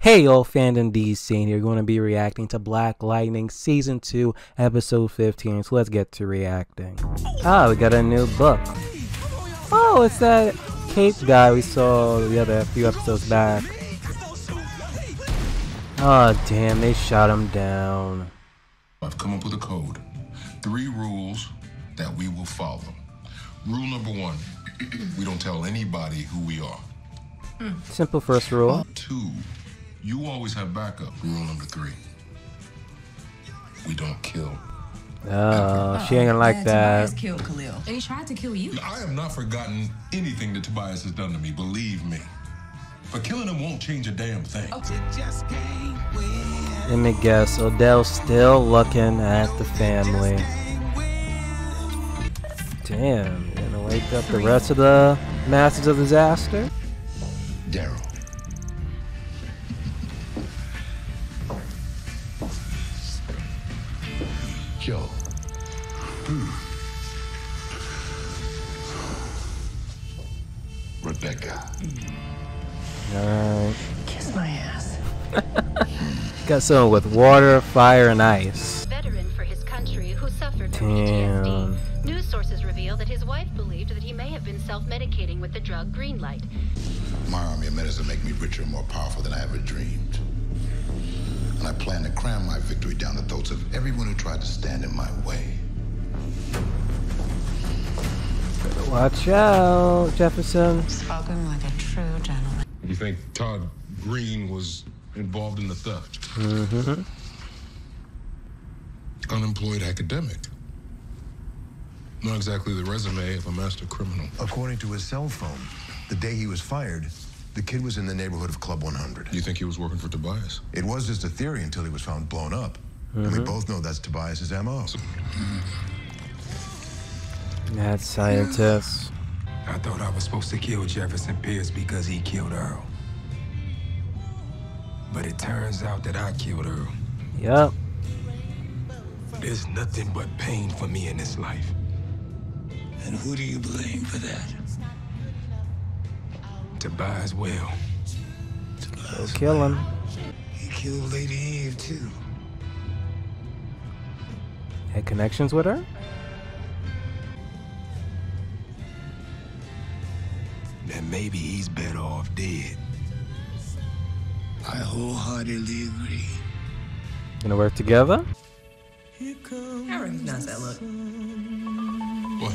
Hey yo, Fandom DC, and you're going to be reacting to Black Lightning Season 2, Episode 15, so let's get to reacting. We got a new book. Oh, it's that cape guy we saw the other few episodes back. Oh, damn, they shot him down. I've come up with a code. 3 rules that we will follow. Rule number 1, we don't tell anybody who we are. Simple first rule. 2, you always have backup. Rule number 3, we don't kill. Oh, she ain't gonna like that. Tobias killed Khalil, and he tried to kill you. I have not forgotten anything that Tobias has done to me, believe me. But killing him won't change a damn thing. Let me guess, Odell's still looking at the family. Damn, you're gonna wake up the rest of the Masters of Disaster? Daryl. Joe. Rebecca. Alright. Kiss my ass. Got someone with water, fire, and ice. Veteran for his country who suffered from Damn. PTSD. News sources reveal that his wife believed that he may have been self-medicating with the drug Greenlight. My army of medicine make me richer and more powerful than I ever dreamed. And I plan to cram my victory down the throats of everyone who tried to stand in my way. Better watch out, Jefferson. Spoken like a true gentleman. You think Todd Green was involved in the theft? Mm-hmm. Unemployed academic. Not exactly the resume of a master criminal. According to his cell phone, the day he was fired, the kid was in the neighborhood of Club 100. You think he was working for Tobias? It was just a theory until he was found blown up. And we both know that's Tobias's MO. Mad scientist. I thought I was supposed to kill Jefferson Pierce because he killed Earl. But it turns out that I killed Earl. Yep. There's nothing but pain for me in this life. And who do you blame for that? Tobias Well. Go kill him. He killed Lady Eve, too. Had connections with her? Then maybe he's better off dead. I wholeheartedly agree. Gonna work together? I recognize that look. What?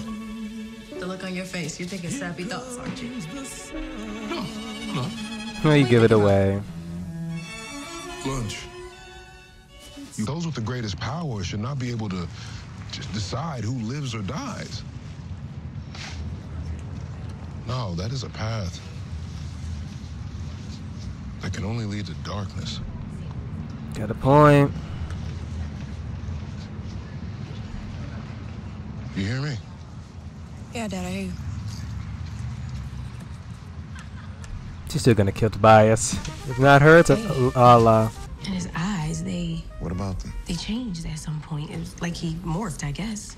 The look on your face. You're thinking sappy thoughts, aren't you? No. No, you give it away. Lunch. Those with the greatest power should not be able to just decide who lives or dies. No, that is a path that can only lead to darkness. Got a point. You hear me? Yeah, Dad, I hear you. She's still gonna kill Tobias. If not her, it's Allah. And his eyes, What about them? they changed at some point. It was like he morphed, I guess.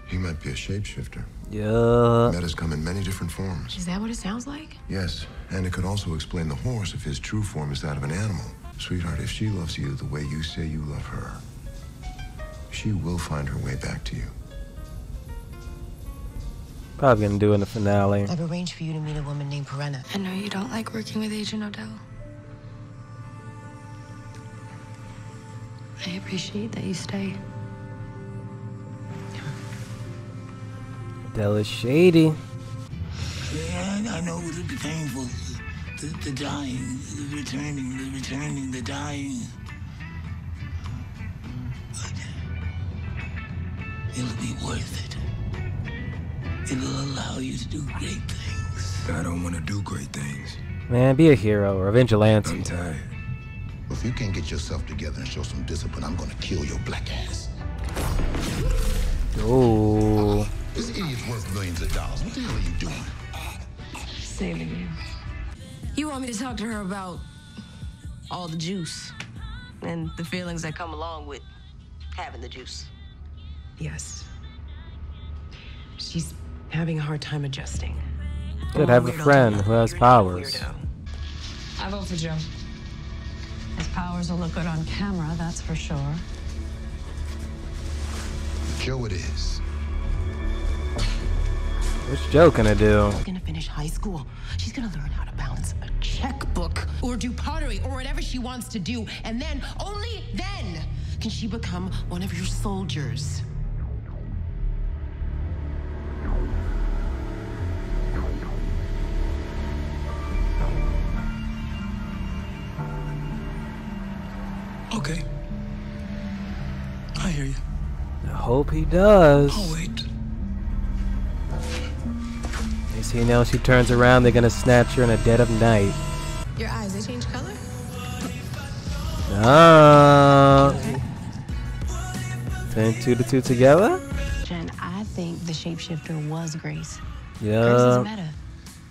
He might be a shapeshifter. Yeah. Metas come in many different forms. Is that what it sounds like? Yes, and it could also explain the horse if his true form is that of an animal. Sweetheart, if she loves you the way you say you love her, she will find her way back to you. Probably gonna do in the finale. I've arranged for you to meet a woman named Perenna. I know you don't like working with Agent Odell. I appreciate that you stay. That is shady. Yeah, I know it'll be painful. The dying, the returning, the dying. But it'll be worth it. It'll allow you to do great things. I don't want to do great things. Man, be a hero or a vigilante. I'm tired. If you can't get yourself together and show some discipline, I'm gonna kill your black ass. Oh. This idiot's worth millions of dollars. What the hell are you doing? Saving you. You want me to talk to her about all the juice and the feelings that come along with having the juice? Yes. She's having a hard time adjusting. Could have a friend who has powers. Weirdo. I vote for Joe. Powers will look good on camera, that's for sure. Joe it is. What's Joe gonna do? She's gonna finish high school. She's gonna learn how to balance a checkbook or do pottery or whatever she wants to do. And then, only then, can she become one of your soldiers. Okay. I hear you. I hope he does. I'll wait. You see, now she turns around, they're gonna snatch her in the dead of night. Your eyes, they change color? Ah. Turn two to two together? Jen, I think the shapeshifter was Grace. Yeah. Grace is meta.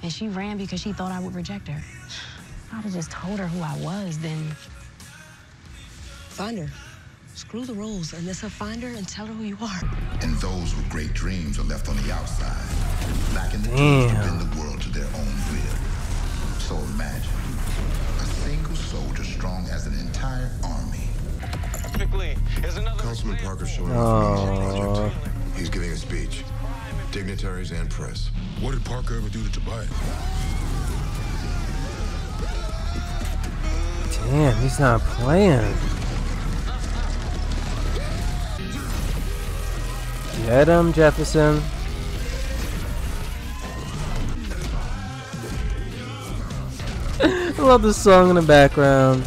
And she ran because she thought I would reject her. If I'd have just told her who I was, then... Find her. Screw the rules and let's find her and tell her who you are. And those with great dreams are left on the outside, lacking the tools to bend the world to their own will. So imagine a single soldier strong as an entire army. Councilman Parker's showing off the project. He's giving a speech. Dignitaries and press. What did Parker ever do to Tobias? Damn, he's not playing. Get him, Jefferson. I love the song in the background.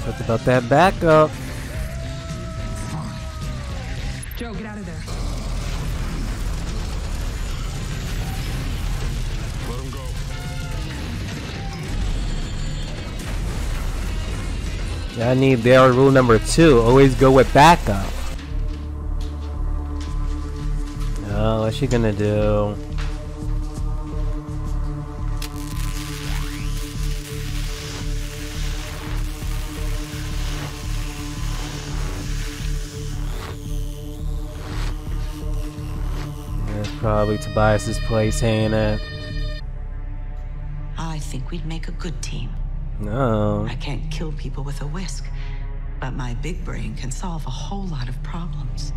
Talk about that backup. Joe, get out of there. Let him go. Yeah, I need their rule number 2. Always go with backup. Oh, what's she gonna do? Probably Tobias's place, ain't it? I think we'd make a good team. No. I can't kill people with a whisk, but my big brain can solve a whole lot of problems.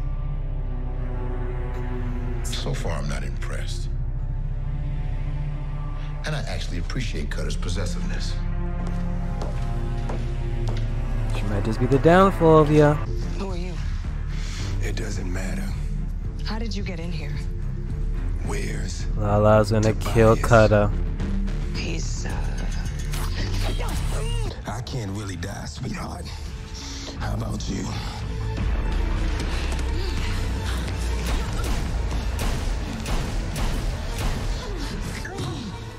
So far, I'm not impressed. And I actually appreciate Cutter's possessiveness. She might just be the downfall of you. Who are you? It doesn't matter. How did you get in here? Where's Lala's gonna kill Cutter. He's, I can't really die, sweetheart. How about you?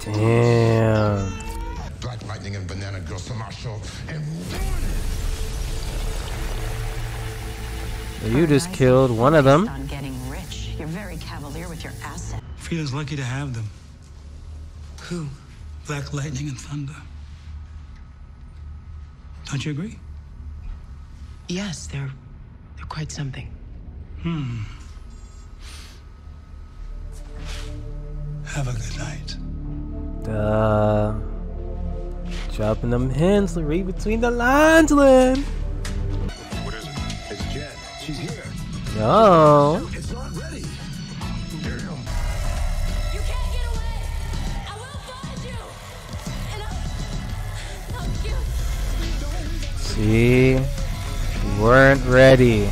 Damn. Black Lightning and Banana Girl somehow show up and You just killed one of them. On getting rich. You're very cavalier with your assets. Feels lucky to have them. who? Black Lightning and Thunder. Don't you agree? Yes, they're quite something. Have a good night. Dropping them hints, read between the lines, Lynn. What is it? It's Jen. She's here. Oh. It's not ready. Damn. You can't get away! I will find you! And I'll kill See? You weren't ready.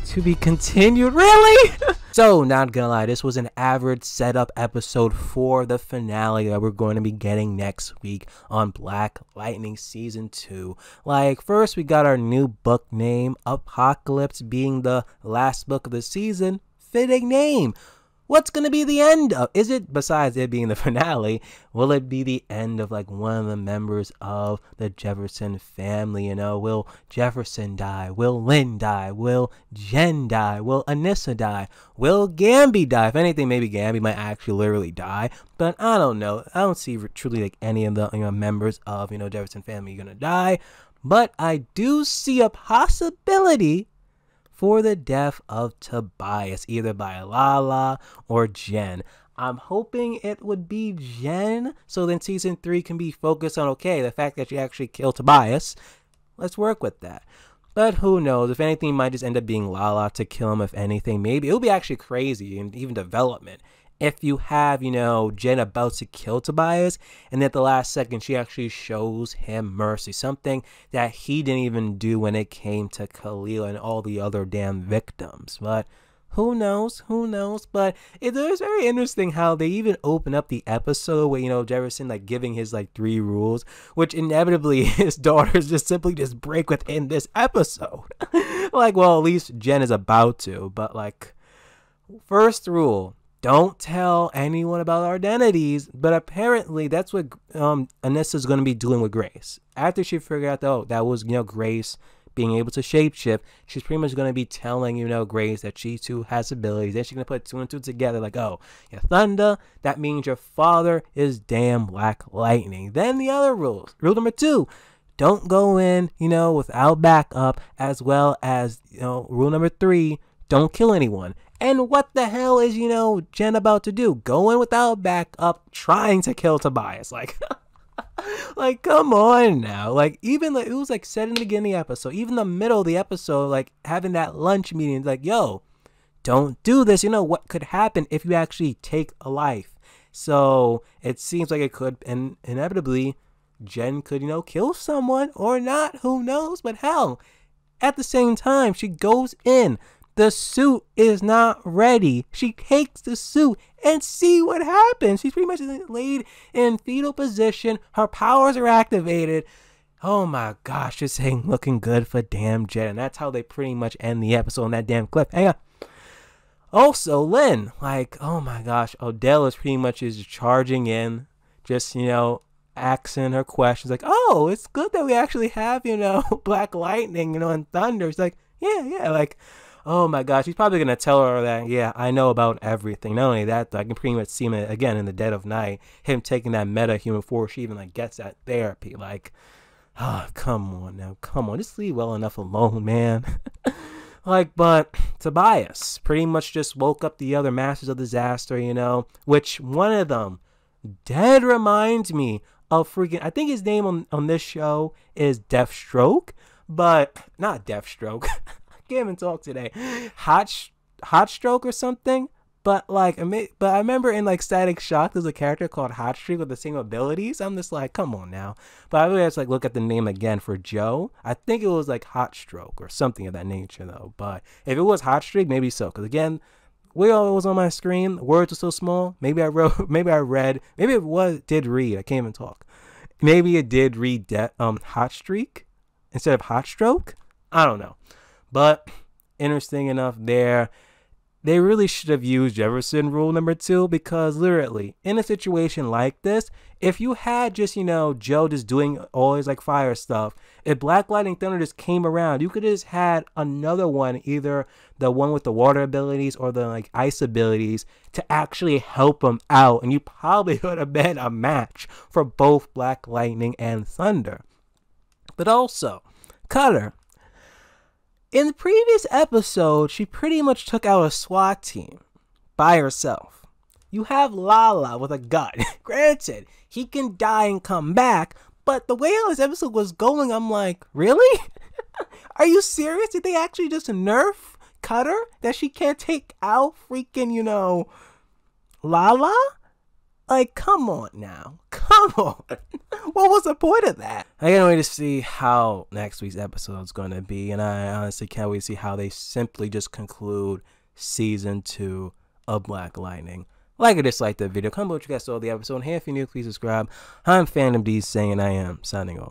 To be continued, really? So, not gonna lie, this was an average setup episode for the finale that we're going to be getting next week on Black Lightning Season 2. Like, first we got our new book name, Apocalypse being the last book of the season. Fitting name. What's going to be the end of? Is it, besides it being the finale, will it be the end of like one of the members of the Jefferson family? You know, will Jefferson die? Will Lynn die? Will Jen die? Will Anissa die? Will Gamby die? If anything, maybe Gamby might actually literally die, but I don't know. I don't see truly like any of the members of Jefferson family gonna die, but I do see a possibility for the death of Tobias, either by Lala or Jen. I'm hoping it would be Jen, so then season 3 can be focused on, okay, the fact that she actually killed Tobias. Let's work with that. But who knows? If anything, it might just end up being Lala to kill him, if anything. Maybe. It would be actually crazy, and even development, if you have, Jen about to kill Tobias, and at the last second, she actually shows him mercy. Something that he didn't even do when it came to Khalil and all the other damn victims. But who knows? Who knows? But it is very interesting how they even open up the episode with, Jefferson, like, giving his, like, 3 rules, which inevitably his daughters just simply just break within this episode. Like, well, at least Jen is about to. But, like, first rule: don't tell anyone about our identities. But apparently that's what Anissa's going to be doing with Grace. After she figured out that, oh, that was, Grace being able to shapeshift, she's pretty much going to be telling, Grace that she too has abilities. Then she's going to put 2 and 2 together like, oh, you're Thunder. That means your father is damn Black Lightning. Then the other rules. Rule number 2. Don't go in, without backup, as well as, rule number 3. Don't kill anyone. And what the hell is, Jen about to do? Go in without backup, trying to kill Tobias. Like, like, come on now. Like, even like, it was like said in the beginning of the episode, even the middle of the episode, like having that lunch meeting, like, yo, don't do this. What could happen if you actually take a life? So it seems like it could, and inevitably, Jen could, kill someone or not. Who knows? But hell, at the same time, she goes in. The suit is not ready. She takes the suit and see what happens. She's pretty much laid in fetal position. Her powers are activated. Oh my gosh, this ain't looking good for damn Jen. And that's how they pretty much end the episode on that damn clip. Hang on. Also, Lynn, like, oh my gosh, Odell is pretty much is charging in, just, asking her questions like, oh, it's good that we actually have, Black Lightning, and Thunder. It's like, yeah, like, oh my gosh, he's probably going to tell her that, yeah, I know about everything. Not only that, I can pretty much see him again in the dead of night, him taking that meta-human force. She even, like, gets that therapy. Like, oh, come on now. Come on. Just leave well enough alone, man. Like, but Tobias pretty much just woke up the other Masters of Disaster, which one of them dead reminds me of freaking, I think his name on this show is Deathstroke, but not Deathstroke. Can't even talk today. Hot Stroke or something. But like, I remember in like Static Shock, there's a character called Hot Streak with the same abilities. I'm just like, come on now. But I really have to like look at the name again for Joe. I think it was like Hot Stroke or something of that nature though. But if it was Hot Streak, maybe so. Because again, where it was on my screen, the words were so small. Maybe I read. Maybe it did read. I can't even talk. Maybe it did read Hot Streak instead of Hot Stroke. I don't know. But interesting enough there, they really should have used Jefferson rule number 2, because literally in a situation like this, if you had just, Joe just doing all his like fire stuff, if Black Lightning Thunder just came around, you could have just had another one, either the one with the water abilities or the like ice abilities, to actually help him out. And you probably would have been a match for both Black Lightning and Thunder. But also, Cutter. In the previous episode, she pretty much took out a SWAT team by herself. You have Lala with a gun. Granted, he can die and come back, but the way how this episode was going, I'm like, really? Are you serious? Did they actually just nerf Cutter that she can't take out freaking, Lala? Like, come on now. Come on. What was the point of that? I can't wait to see how next week's episode is going to be. And I honestly can't wait to see how they simply just conclude season 2 of Black Lightning. Like or dislike the video. Comment what you guys saw of the episode. And hey, if you're new, please subscribe. I'm Fandom D saying I am signing off.